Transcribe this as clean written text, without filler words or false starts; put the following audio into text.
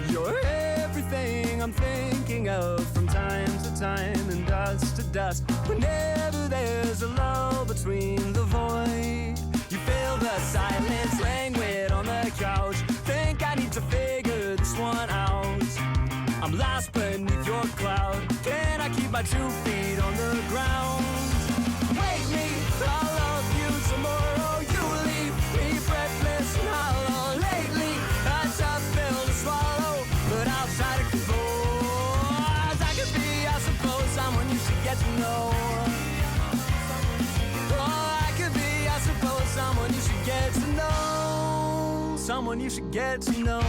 You're everything I'm thinking of from time to time and dust to dust. Whenever there's a lull between the void, you feel the silence languid on the couch. Think I need to figure this one out. I'm lost beneath your cloud. Can I keep my 2 feet on the ground? Wake me, I'll love you tomorrow. You leave me breathless and hollow. Lately, a tough pill to swallow, but I'll try to compose. I could be, I suppose, someone you should get to know. Oh, I could be, I suppose, someone you should get to know. Someone you should get to know.